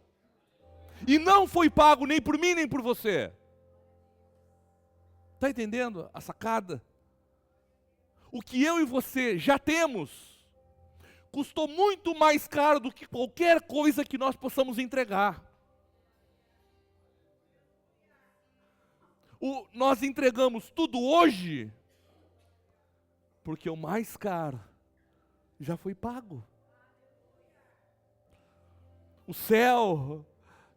E não foi pago nem por mim, nem por você. Está entendendo a sacada? O que eu e você já temos, custou muito mais caro do que qualquer coisa que nós possamos entregar. Nós entregamos tudo hoje, porque o mais caro já foi pago. O céu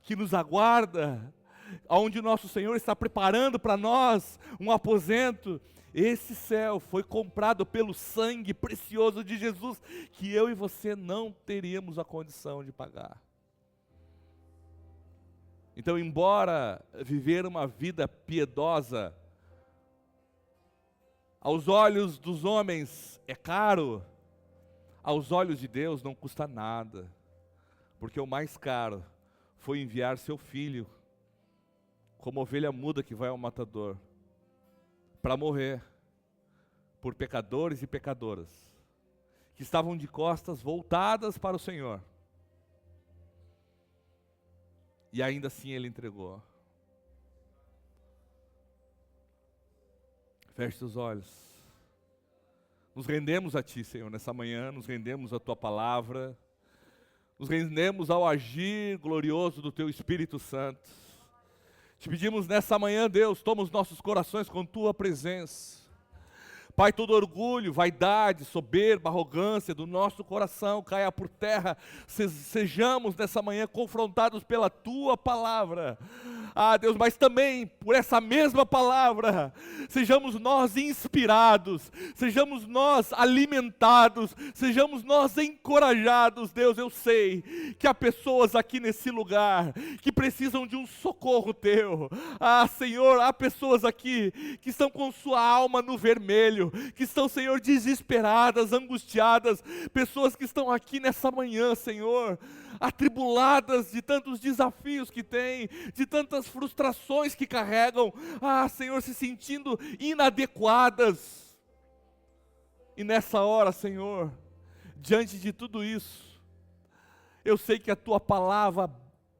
que nos aguarda, onde nosso Senhor está preparando para nós um aposento, esse céu foi comprado pelo sangue precioso de Jesus, que eu e você não teríamos a condição de pagar. Então, embora viver uma vida piedosa, aos olhos dos homens é caro, aos olhos de Deus não custa nada, porque o mais caro foi enviar seu filho, como ovelha muda que vai ao matador, para morrer por pecadores e pecadoras, que estavam de costas voltadas para o Senhor. E ainda assim Ele entregou. Feche seus olhos. Nos rendemos a Ti, Senhor, nessa manhã, nos rendemos à Tua palavra, nos rendemos ao agir glorioso do Teu Espírito Santo. Te pedimos nessa manhã, Deus, toma os nossos corações com Tua presença. Pai, todo orgulho, vaidade, soberba, arrogância do nosso coração caia por terra, sejamos nessa manhã confrontados pela Tua palavra. Ah, Deus, mas também por essa mesma palavra, sejamos nós inspirados, sejamos nós alimentados, sejamos nós encorajados. Deus, eu sei que há pessoas aqui nesse lugar que precisam de um socorro Teu. Ah, Senhor, há pessoas aqui que estão com sua alma no vermelho, que estão, Senhor, desesperadas, angustiadas, pessoas que estão aqui nessa manhã, Senhor, atribuladas de tantos desafios que têm, de tantas frustrações que carregam, ah, Senhor, se sentindo inadequadas. E nessa hora, Senhor, diante de tudo isso, eu sei que a Tua palavra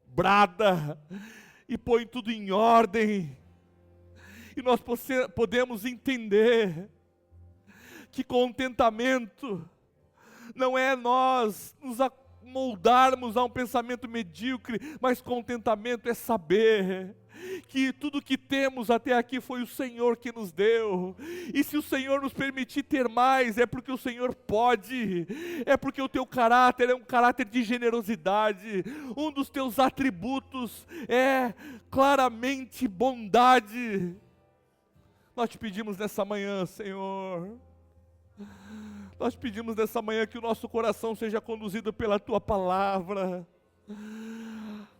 brada e põe tudo em ordem, e nós podemos entender que contentamento não é nós nos moldarmos a um pensamento medíocre, mas contentamento é saber que tudo que temos até aqui foi o Senhor que nos deu, e se o Senhor nos permitir ter mais, é porque o Senhor pode, é porque o Teu caráter é um caráter de generosidade, um dos Teus atributos é claramente bondade. Nós Te pedimos nessa manhã, Senhor, nós pedimos nessa manhã que o nosso coração seja conduzido pela Tua palavra.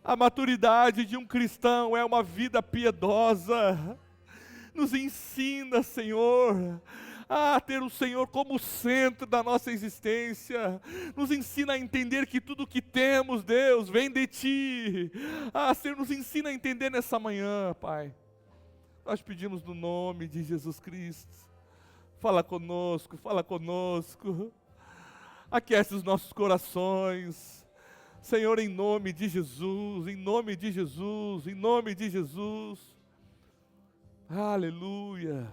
A maturidade de um cristão é uma vida piedosa. Nos ensina, Senhor, a ter o Senhor como centro da nossa existência. Nos ensina a entender que tudo que temos, Deus, vem de Ti. Ah, Senhor, nos ensina a entender nessa manhã, Pai. Nós pedimos no nome de Jesus Cristo. Fala conosco, fala conosco. Aquece os nossos corações. Senhor, em nome de Jesus, em nome de Jesus, em nome de Jesus. Aleluia.